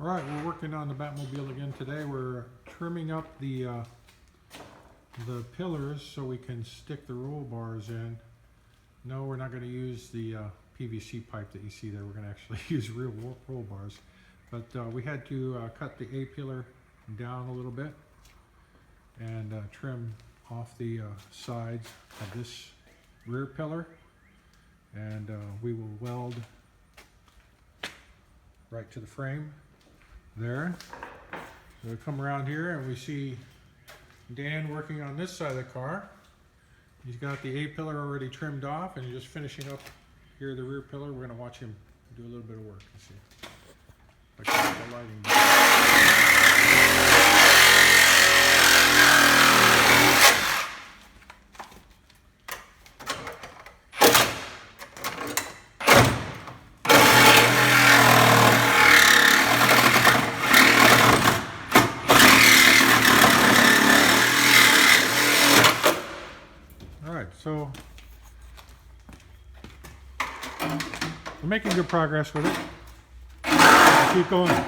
All right, we're working on the Batmobile again today. We're trimming up the pillars so we can stick the roll bars in. No, we're not going to use the PVC pipe that you see there. We're going to actually use real roll bars. But we had to cut the A pillar down a little bit and trim off the sides of this rear pillar. And we will weld right to the frame there. So we come around here and we see Dan working on this side of the car. He's got the A pillar already trimmed off and he's just finishing up here the rear pillar. We're going to watch him do a little bit of work and see. Like the lighting. So we're making good progress with it. Keep going.